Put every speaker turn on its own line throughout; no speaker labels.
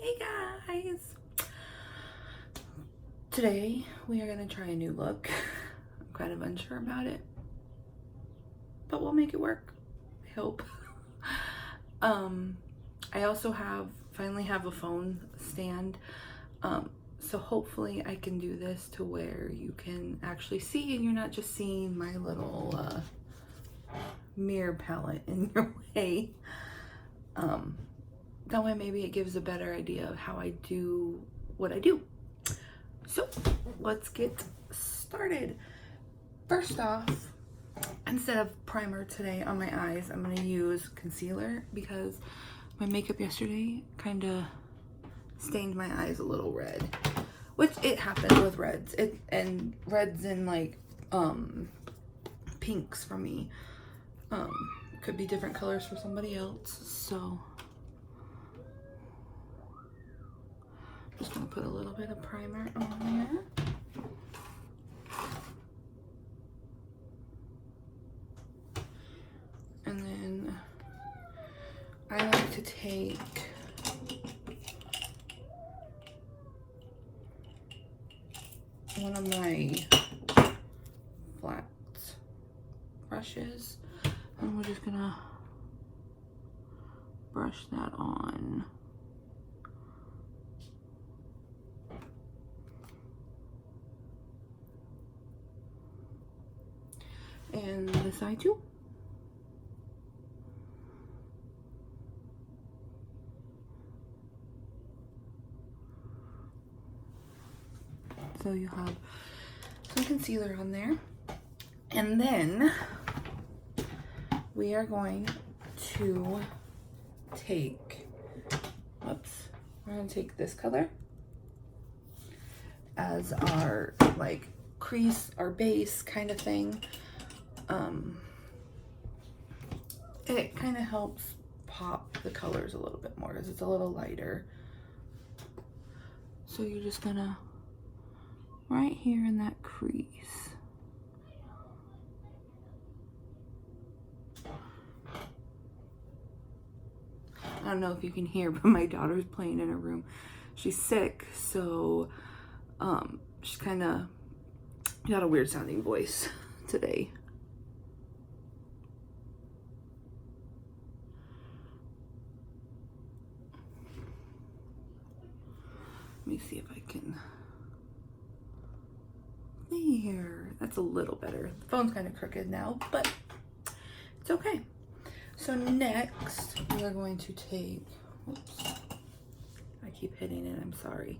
Hey guys! Today we are going to try a new look. I'm kind of unsure about it, but we'll make it work, I hope. I also finally have a phone stand, so hopefully I can do this to where you can actually see and you're not just seeing my little mirror palette in your way. That way maybe it gives a better idea of how I do what I do. So let's get started. First off, instead of primer today on my eyes, I'm going to use concealer because my makeup yesterday kind of stained my eyes a little red, which it happens with reds. And reds and like pinks for me. Could be different colors for somebody else. So just gonna put a little bit of primer on there. And then I like to take one of my flat brushes and we're just gonna brush that on. And this side too. So you have some concealer on there. And then we are going to take, we're going to take this color as our like crease, our base kind of thing. It kind of helps pop the colors a little bit more because it's a little lighter. So you're just gonna, right here in that crease. I don't know if you can hear, but my daughter's playing in her room. She's sick, so she's kind of got a weird sounding voice today. Let me see if I can. There, that's a little better. The phone's kind of crooked now, but it's okay. So next we are going to take, oops, I keep hitting it, I'm sorry.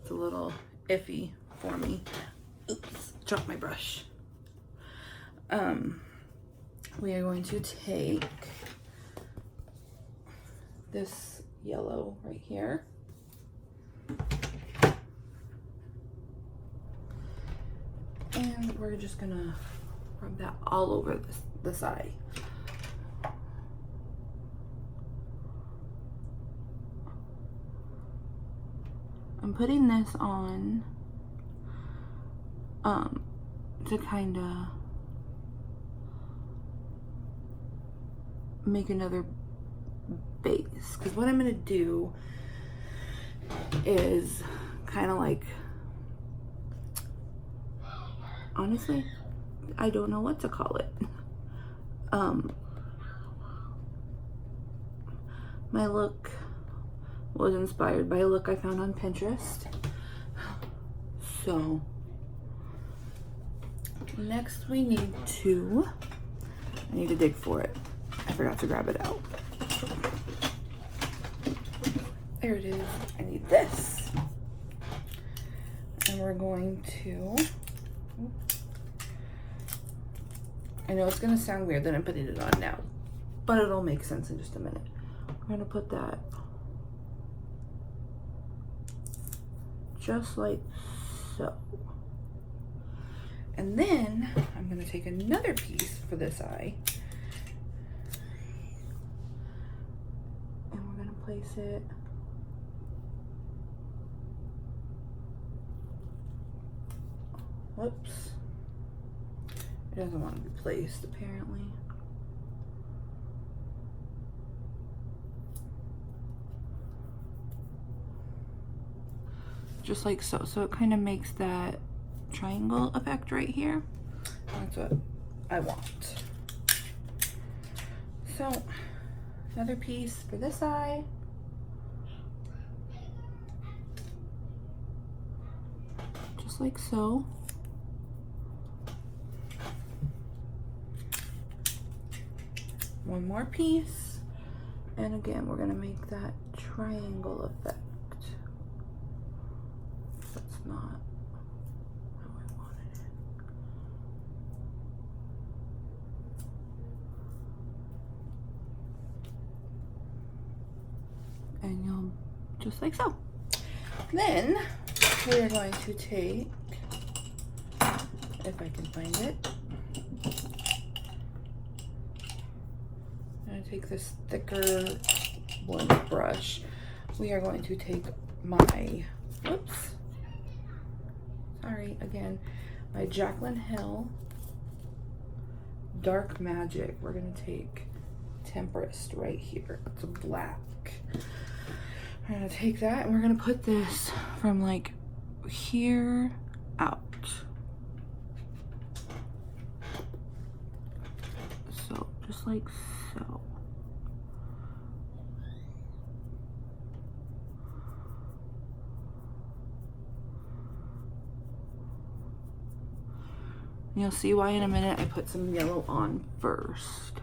It's a little iffy for me. Oops, dropped my brush. We are going to take this yellow right here. And we're just gonna rub that all over this eye. I'm putting this on to kind of make another base, because what I'm gonna do is kind of like, honestly, I don't know what to call it. My look was inspired by a look I found on Pinterest. So next we need to, I need to dig for it. I forgot to grab it out. There it is. I need this. And we're going to, I know it's gonna sound weird that I'm putting it on now, but it'll make sense in just a minute. We're gonna put that just like so. And then I'm gonna take another piece for this eye and we're gonna place it whoops. It doesn't want to be placed apparently. just like so. So it kind of makes that triangle effect right here. That's what I want. So another piece for this eye. Just like so. One more piece. And again, we're gonna make that triangle effect. That's not how I wanted it. And you'll, just like so. Then we are going to take, if I can find it, I'm going to take this thicker one brush. We are going to take my, whoops, sorry, again, my Jaclyn Hill Dark Magic. We're going to take Tempest right here. It's a black. We're going to take that and we're going to put this from like here out. So just like so. You'll see why in a minute. I put some yellow on first.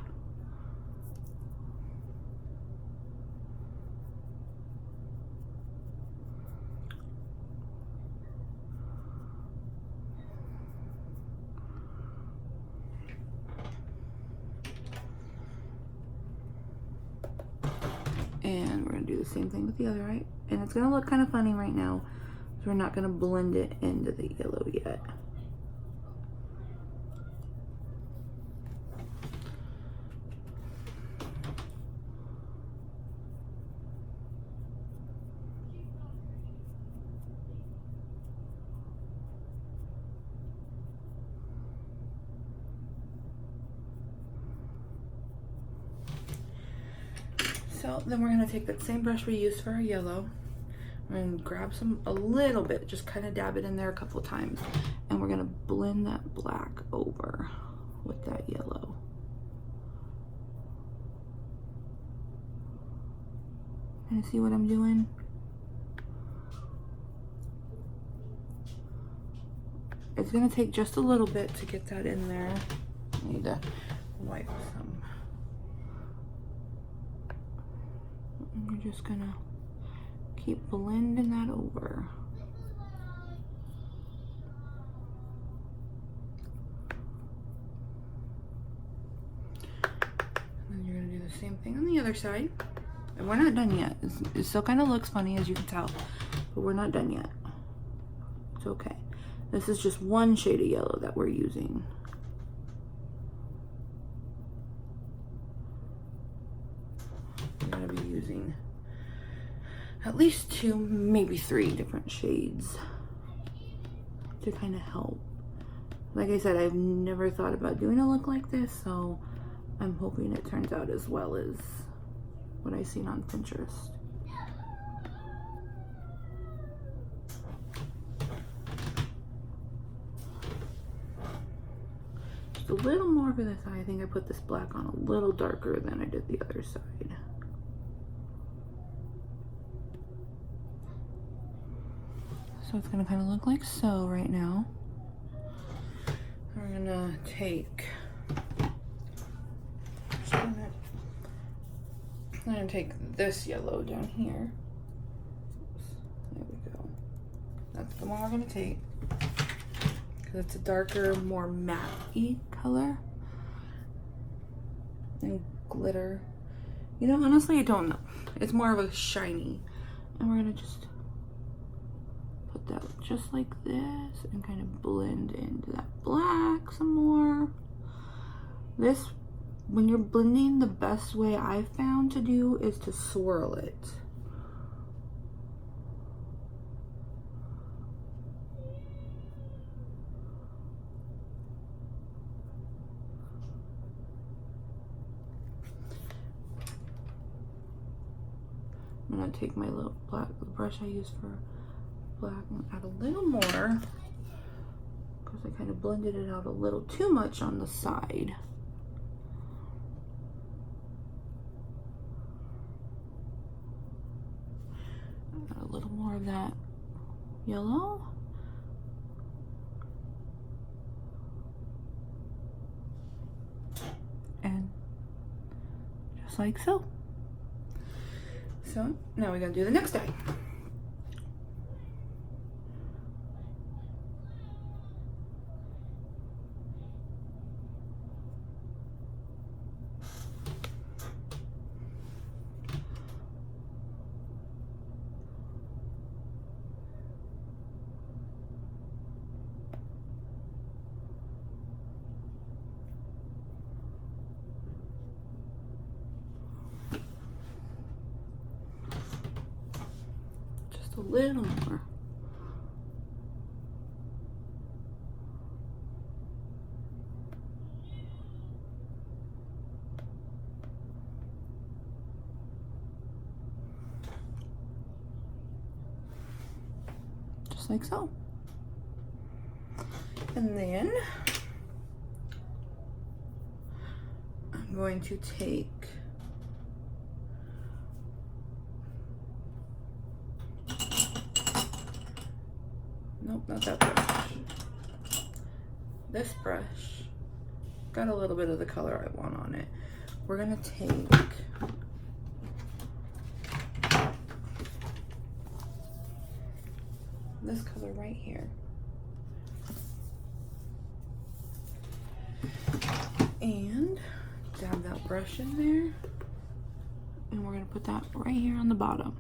And we're gonna do the same thing with the other eye. And it's gonna look kind of funny right now, so we're not gonna blend it into the yellow yet. So then we're gonna take that same brush we used for our yellow and grab a little bit, just kind of dab it in there a couple times. And we're gonna blend that black over with that yellow. Can you see what I'm doing? It's gonna take just a little bit to get that in there. I need to wipe some. And you're just gonna keep blending that over. And then you're gonna do the same thing on the other side. And we're not done yet. It still kind of looks funny, as you can tell, but we're not done yet. It's okay. This is just one shade of yellow that we're using. We're gonna be using at least 2, maybe 3 different shades to kind of help. Like I said, I've never thought about doing a look like this, so I'm hoping it turns out as well as what I've seen on Pinterest. Just a little more for this eye. I think I put this black on a little darker than I did the other side. So it's gonna kind of look like so right now. We're gonna take, I'm gonna take this yellow down here. There we go. That's the one we're gonna take because it's a darker, more matte-y color and glitter. You know, honestly, I don't know. It's more of a shiny, and we're gonna just put that just like this and kind of blend into that black some more. This, when you're blending, the best way I've found to do is to swirl it. I'm gonna take my little black brush I use for black. I'm gonna add a little more because I kind of blended it out a little too much on the side. Add a little more of that yellow. And just like so. So now we're gonna do the next eye. Just a little more. Just like so. And then I'm going to take nope, not that brush. This brush got a little bit of the color I want on it. We're gonna take this color right here. And dab that brush in there. And we're gonna put that right here on the bottom.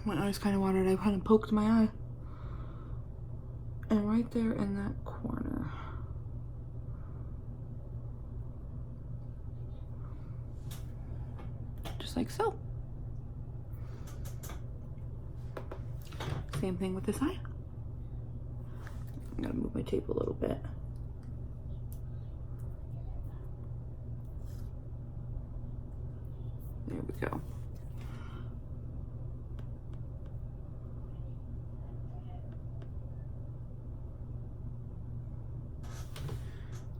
My eyes kind of watered. I kind of poked my eye. And right there in that corner. Just like so. Same thing with this eye. I'm gonna move my tape a little bit. There we go.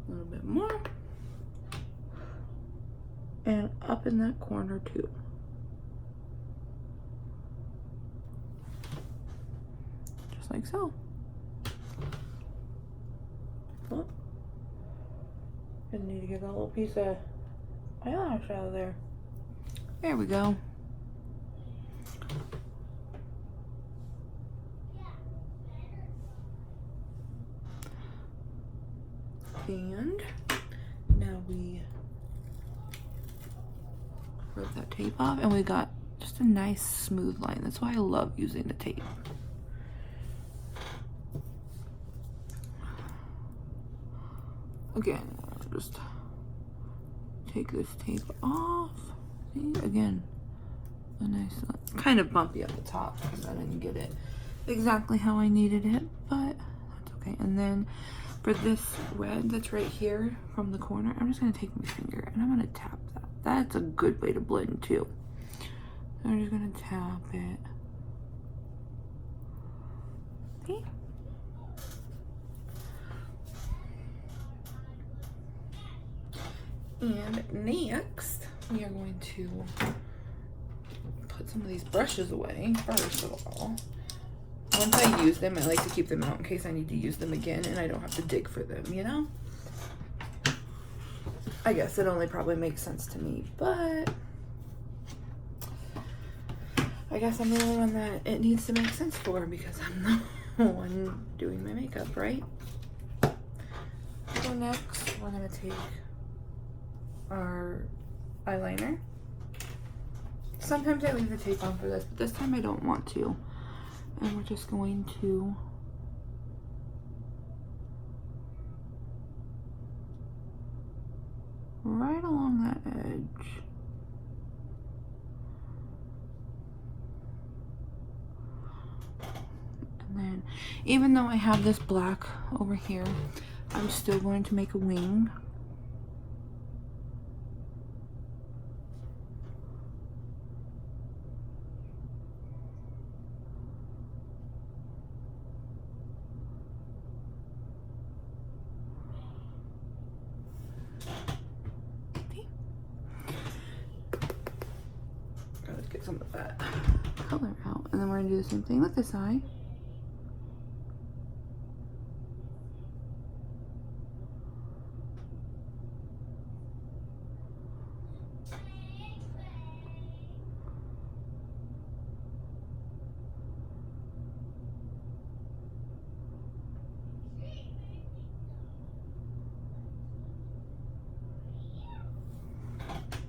A little bit more. And up in that corner too. Just like so. Oh. Didn't need to get that little piece of eyelash out of there. There we go. And now we rip that tape off and we got just a nice smooth line. That's why I love using the tape. Again, just take this tape off. See, again, a nice, kind of bumpy at the top because I didn't get it exactly how I needed it, but that's okay. And then for this red that's right here from the corner, I'm just gonna take my finger and I'm gonna tap that. That's a good way to blend too. So I'm just gonna tap it. See? And next, we are going to put some of these brushes away first of all. Once I use them, I like to keep them out in case I need to use them again and I don't have to dig for them, you know? I guess it only probably makes sense to me, but I guess I'm the only one that it needs to make sense for because I'm the one doing my makeup, right? So next, we're gonna take our eyeliner. Sometimes I leave the tape on for this, but this time I don't want to. And we're just going to right along that edge. And then, even though I have this black over here, I'm still going to make a wing. that color out. And then we're gonna do the same thing with this eye.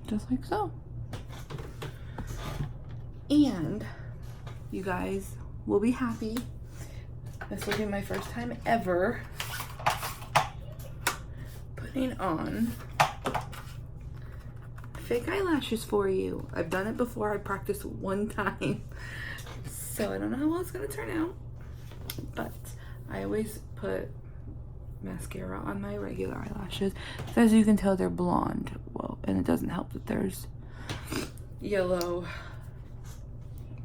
Just like so. And you guys will be happy. This will be my first time ever putting on fake eyelashes for you. I've done it before. I practiced one time. So I don't know how well it's gonna turn out. But I always put mascara on my regular eyelashes. So as you can tell, they're blonde. Well, and it doesn't help that there's yellow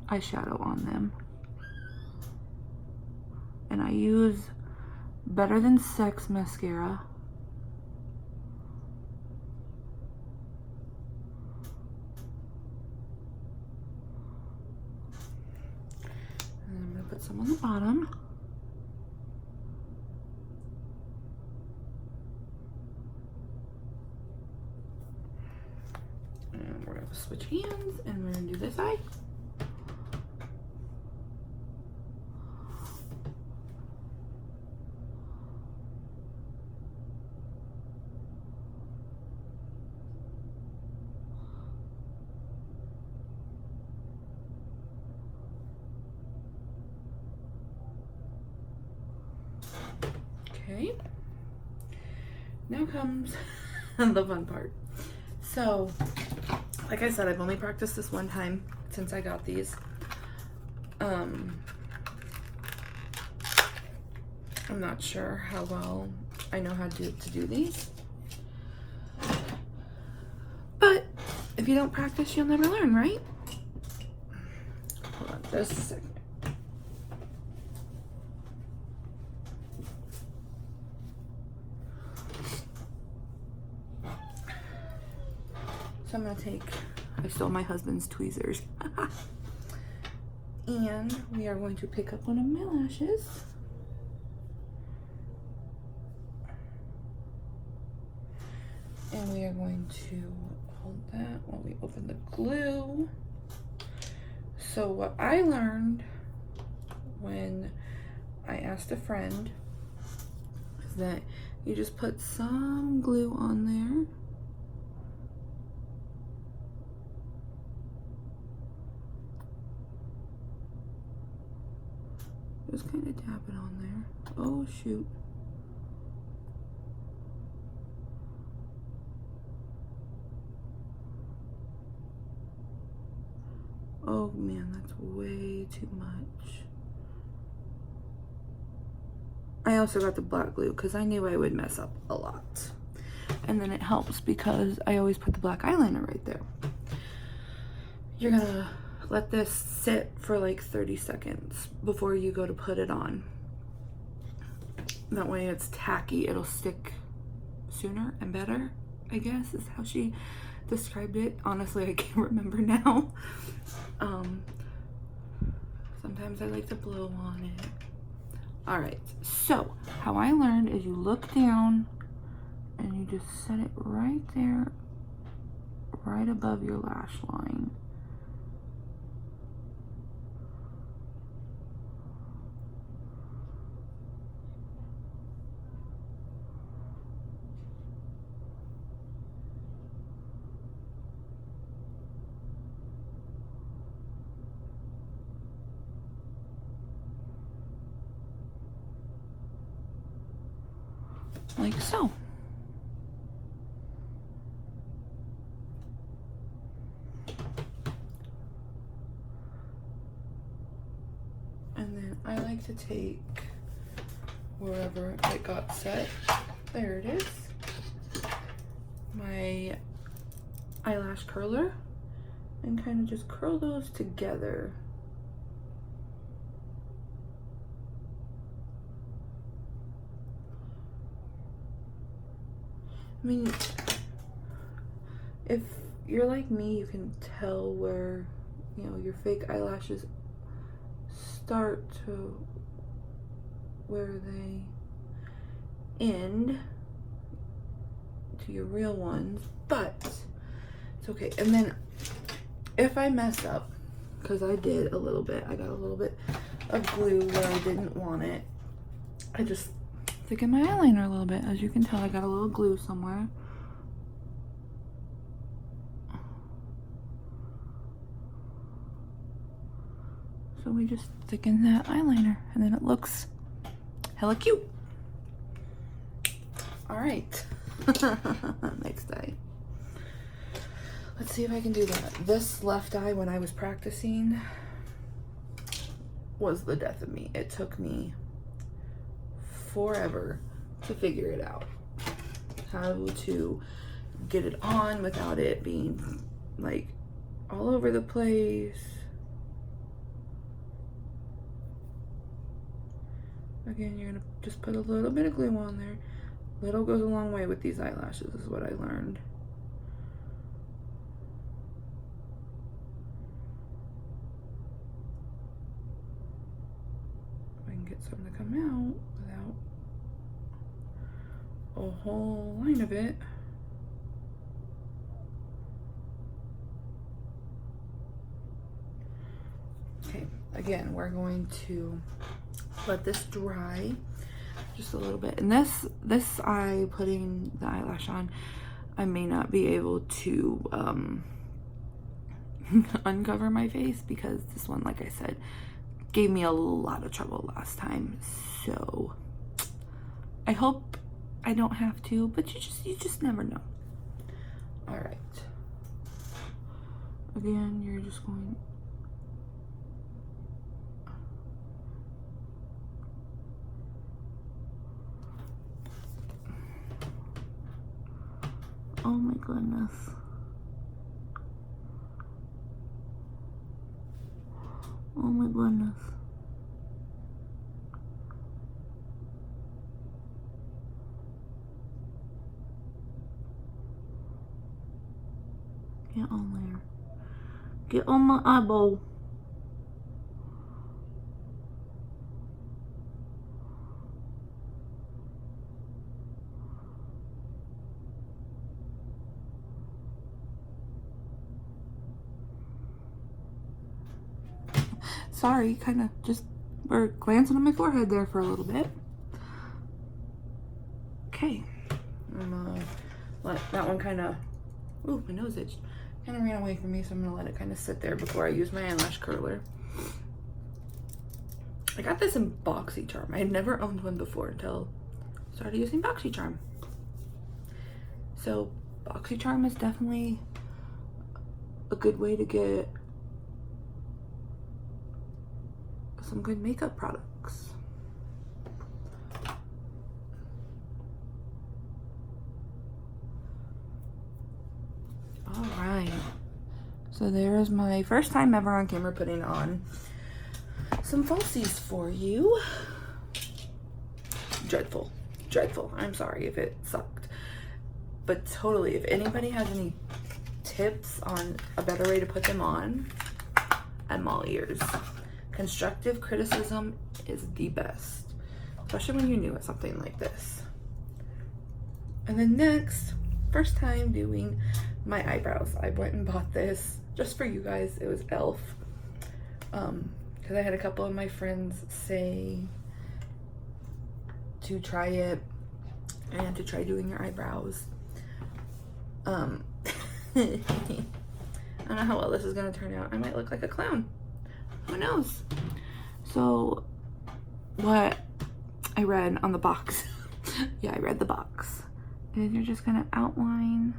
eyeshadow on them. And I use Better Than Sex mascara. And I'm gonna put some on the bottom. And we're gonna switch hands and we're gonna do this eye. Okay, now comes the fun part. So, like I said, I've only practiced this one time since I got these. I'm not sure how well I know how to do these. But if you don't practice, you'll never learn, right? Hold on just a second. So I'm gonna take, I stole my husband's tweezers. And we are going to pick up one of my lashes. And we are going to hold that while we open the glue. So what I learned when I asked a friend is that you just put some glue on there. Just kind of tap it on there. Oh shoot. Oh man, that's way too much. I also got the black glue because I knew I would mess up a lot. And then it helps because I always put the black eyeliner right there. You're gonna let this sit for like 30 seconds before you go to put it on. That way it's tacky, it'll stick sooner and better, I guess is how she described it. Honestly, I can't remember now. Sometimes I like to blow on it. All right, so how I learned is you look down and you just set it right there, right above your lash line. Like so. And then I like to take wherever it got set, there it is, my eyelash curler, and kind of just curl those together. I mean, if you're like me, you can tell where you know, your fake eyelashes start to where they end to your real ones, but it's okay. And then if I mess up, because I did a little bit, I got a little bit of glue where I didn't want it, I just thicken my eyeliner a little bit. As you can tell, I got a little glue somewhere. So we just thicken that eyeliner and then it looks hella cute. All right, next eye. Let's see if I can do that. This left eye, when I was practicing, was the death of me. It took me forever to figure it out. How to get it on without it being like all over the place. Again, you're gonna just put a little bit of glue on there. Little goes a long way with these eyelashes, is what I learned. If I can get some to come out without a whole line of it. Okay, again, we're going to let this dry just a little bit. And this eye, putting the eyelash on, I may not be able to uncover my face because this one, like I said, gave me a lot of trouble last time. So I hope I don't have to, but you just never know. All right. Again, you're just going. Oh my goodness. Oh my goodness. Get on there. Get on my eyeball. Sorry, kind of just were glancing at my forehead there for a little bit. Okay, I'm gonna let that one kind of, ooh, my nose itched. Kind of ran away from me, so I'm gonna let it kind of sit there before I use my eyelash curler. I got this in BoxyCharm. I had never owned one before until I started using BoxyCharm. So BoxyCharm is definitely a good way to get some good makeup products. All right, so there's my first time ever on camera putting on some falsies for you. Dreadful, dreadful. I'm sorry if it sucked, but totally, if anybody has any tips on a better way to put them on, I'm all ears. Constructive criticism is the best, especially when you're new at something like this. And then next, first time doing my eyebrows. I went and bought this just for you guys. It was e.l.f. Because I had a couple of my friends say to try it and to try doing your eyebrows. I don't know how well this is gonna turn out. I might look like a clown. Who knows? So what I read on the box, yeah, I read the box, is you're just gonna outline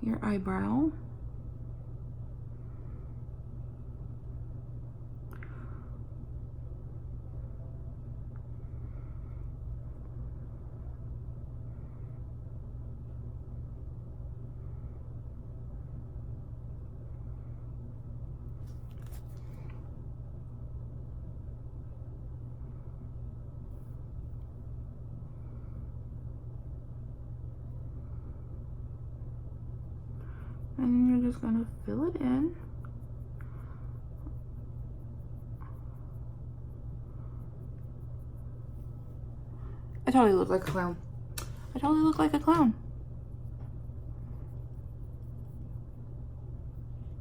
your eyebrow. And just gonna fill it in. I totally look like a clown. I totally look like a clown.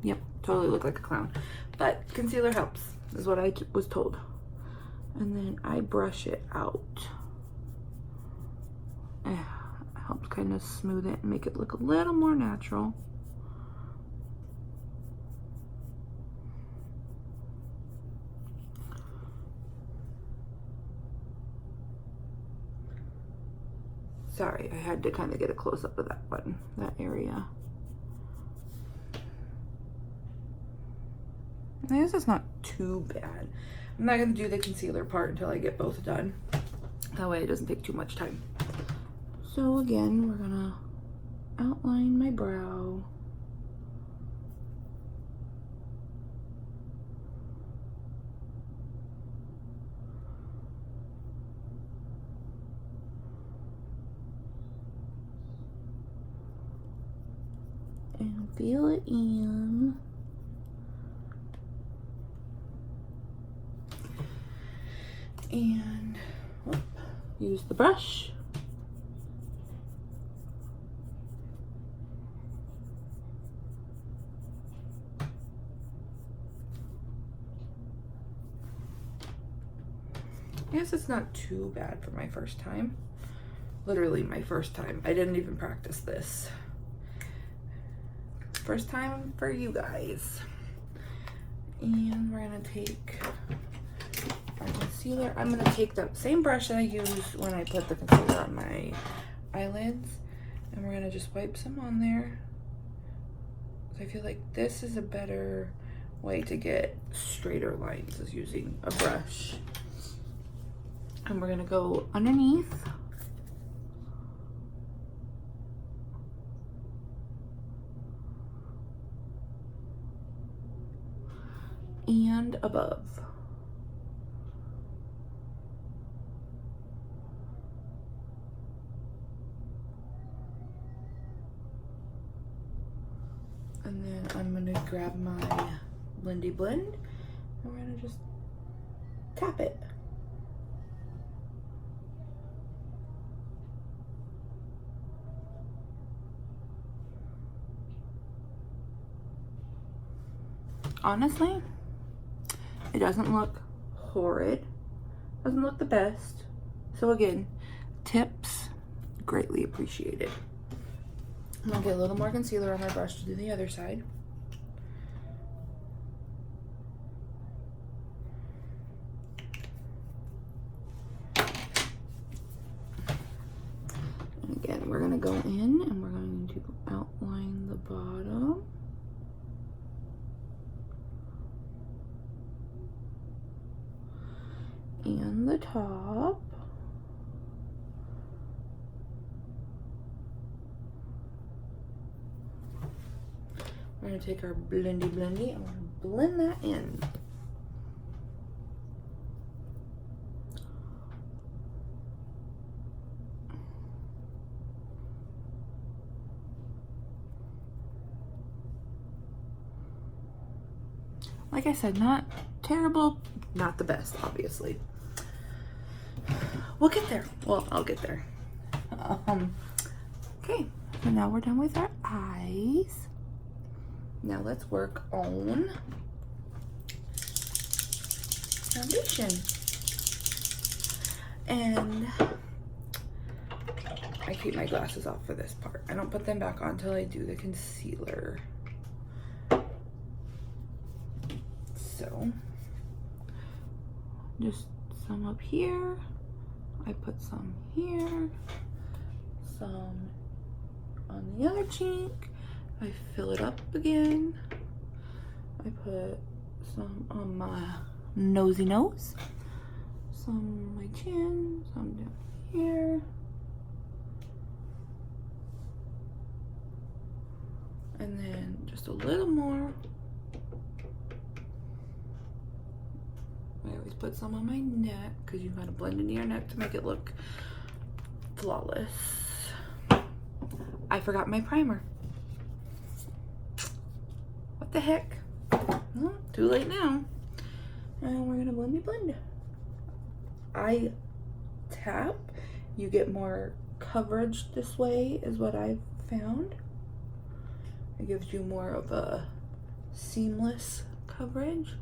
Yep, totally look like a clown. But concealer helps, is what I was told. And then I brush it out. Helps kind of smooth it and make it look a little more natural. Sorry, I had to kind of get a close-up of that button, that area. I guess it's not too bad. I'm not going to do the concealer part until I get both done. That way it doesn't take too much time. So again, we're going to outline my brow. And fill it in. And use the brush. I guess it's not too bad for my first time. Literally my first time. I didn't even practice this. First time for you guys. And we're gonna take our concealer. I'm gonna take the same brush that I used when I put the concealer on my eyelids, and we're gonna just wipe some on there. I feel like this is a better way to get straighter lines, is using a brush. And we're gonna go underneath. And above. And then I'm gonna grab my Blendy Blend and we're gonna just tap it. Honestly, it doesn't look horrid, doesn't look the best. So again, tips greatly appreciated. I'm gonna get a little more concealer on my brush to do the other side. And again, we're gonna go in and we're going to outline the bottom. And the top. We're going to take our Blendy Blendy and we're going to blend that in. Like I said, not terrible, not the best, obviously. We'll get there. Well, I'll get there. Okay, so now we're done with our eyes. Now let's work on foundation. And I keep my glasses off for this part. I don't put them back on until I do the concealer. So, just some up here. I put some here, some on the other cheek. I fill it up again. I put some on my nosy nose, some on my chin, some down here. And then just a little more. I always put some on my neck because you gotta blend into your neck to make it look flawless. I forgot my primer. What the heck? Well, too late now. And we're gonna blend. I tap, you get more coverage this way, is what I've found. It gives you more of a seamless coverage.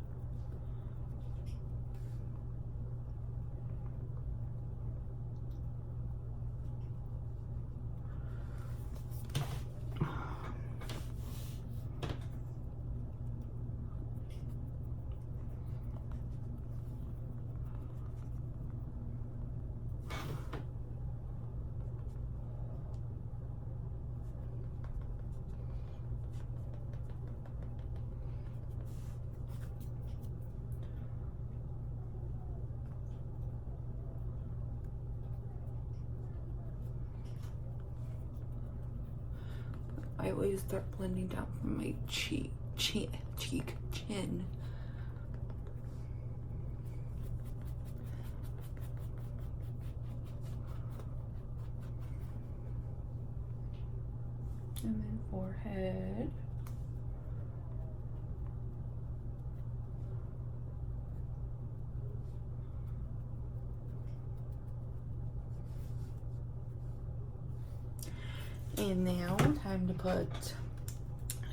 I always start blending down from my chin. And then forehead. And now, time to put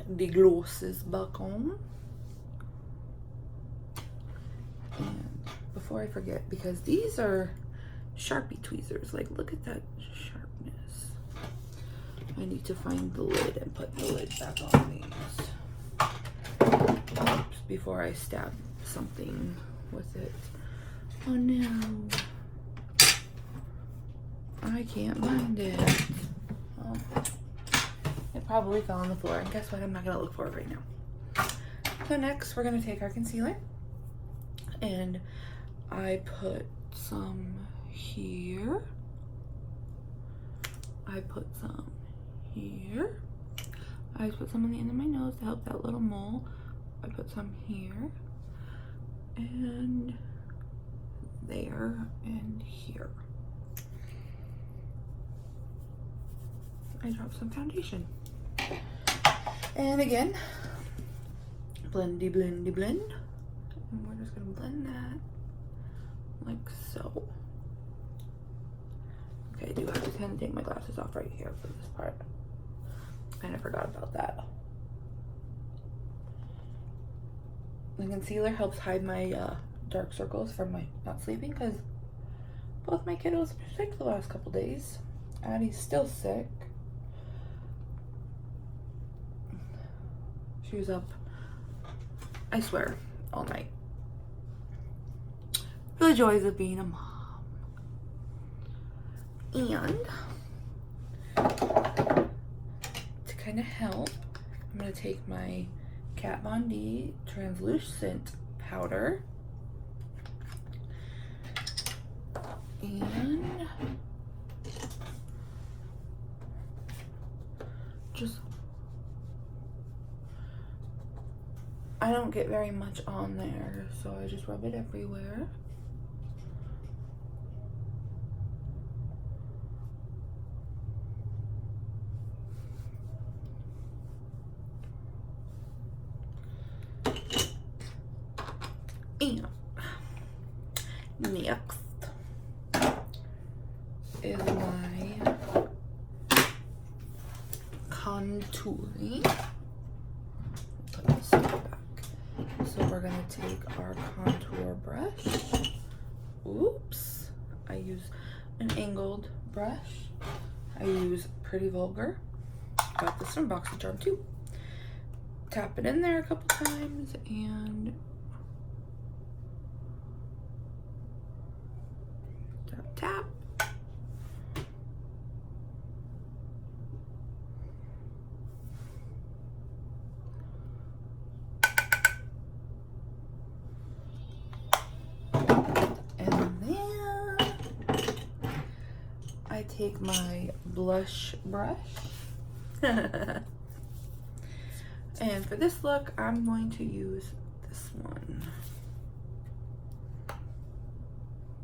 the glosses back on. And before I forget, because these are Sharpie tweezers, like look at that sharpness. I need to find the lid and put the lid back on these. Oops, before I stab something with it. Oh no. I can't find it. Oh, it probably fell on the floor, and guess what? I'm not gonna look for it right now. So next, we're gonna take our concealer, and I put some here. I put some here. I put some on the end of my nose to help that little mole. I put some here, and there, and here. I dropped some foundation. And again, blendy. And we're just gonna blend that like so. Okay, I do have to kind of take my glasses off right here for this part. Kind of forgot about that. The concealer helps hide my dark circles from my not sleeping, because both my kiddos are sick the last couple days. Addie's still sick. She was up, I swear, all night. For the joys of being a mom. And to kind of help, I'm going to take my Kat Von D translucent powder and just, I don't get very much on there, so I just rub it everywhere. And next is my contouring. Put this back. So we're gonna take our contour brush. Oops, I use an angled brush. I use Pretty Vulgar. Got this from BoxyCharm too. Tap it in there a couple times and tap. And then I take my blush brush. And for this look, I'm going to use this one.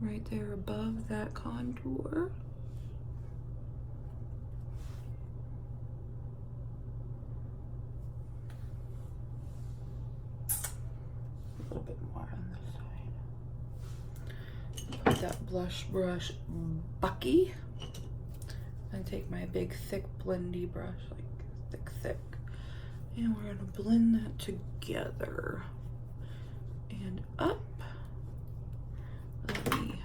Right there above that contour. blush brush Bucky. And take my big thick blendy brush, like thick, and we're gonna blend that together and up. Let me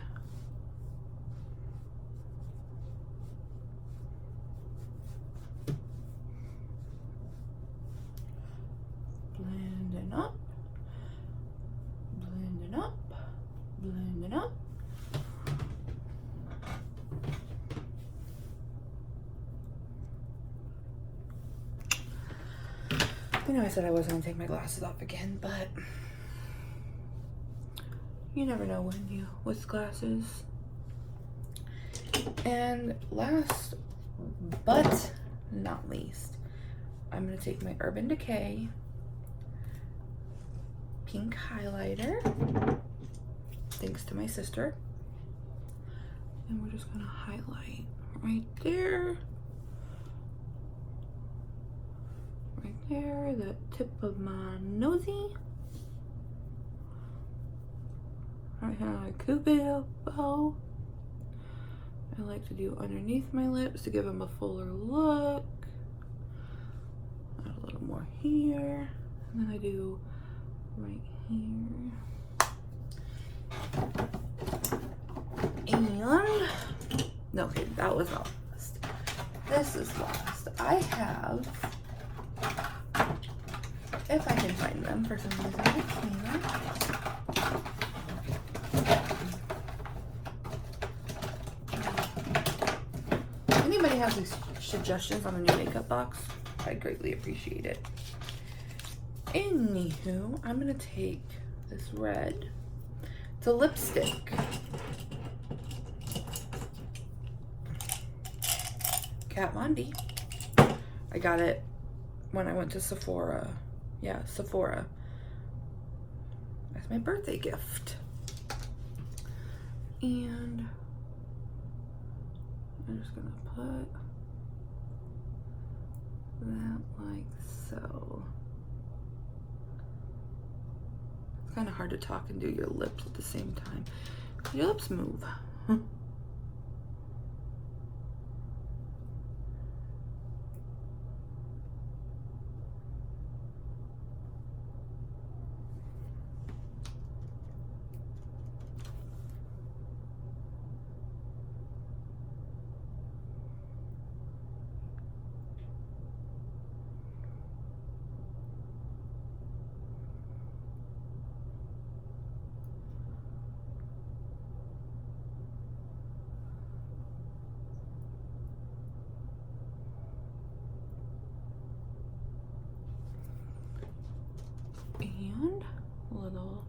blending up, blending up, blending up. I know I said I wasn't gonna take my glasses off again, but you never know when you with glasses. And last but not least, I'm gonna take my Urban Decay pink highlighter, thanks to my sister, and we're just gonna highlight right there. There, the tip of my nosy, right here on my cupid bow. I like to do underneath my lips to give them a fuller look. Add a little more here, and then I do right here. And no, okay, that was not last. This is last. I have, if I can find them for some reason, I can't. Anybody has these suggestions on the new makeup box? I'd greatly appreciate it. Anywho, I'm gonna take this red. It's a lipstick. Kat Von D. I got it when I went to Sephora. Yeah, Sephora. That's my birthday gift. And I'm just gonna put that like so. It's kind of hard to talk and do your lips at the same time. Your lips move. And a little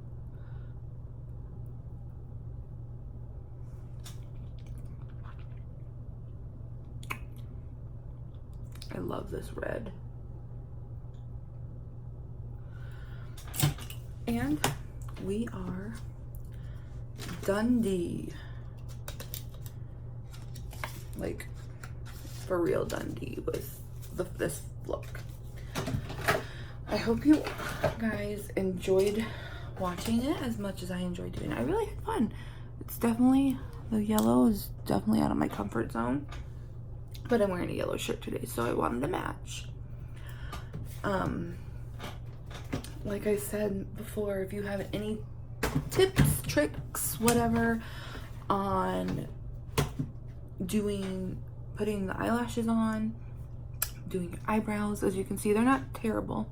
I love this red. And we are Dundee. Like for real Dundee with this look. I hope you guys enjoyed watching it as much as I enjoyed doing it. I really had fun. It's definitely, the yellow is definitely out of my comfort zone. But I'm wearing a yellow shirt today, so I wanted to match. Like I said before, if you have any tips, tricks, whatever, on putting the eyelashes on, doing your eyebrows, as you can see, they're not terrible,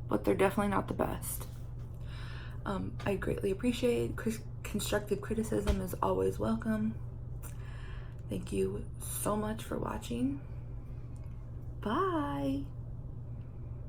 but they're definitely not the best. I greatly appreciate constructive criticism is always welcome. Thank you so much for watching. Bye.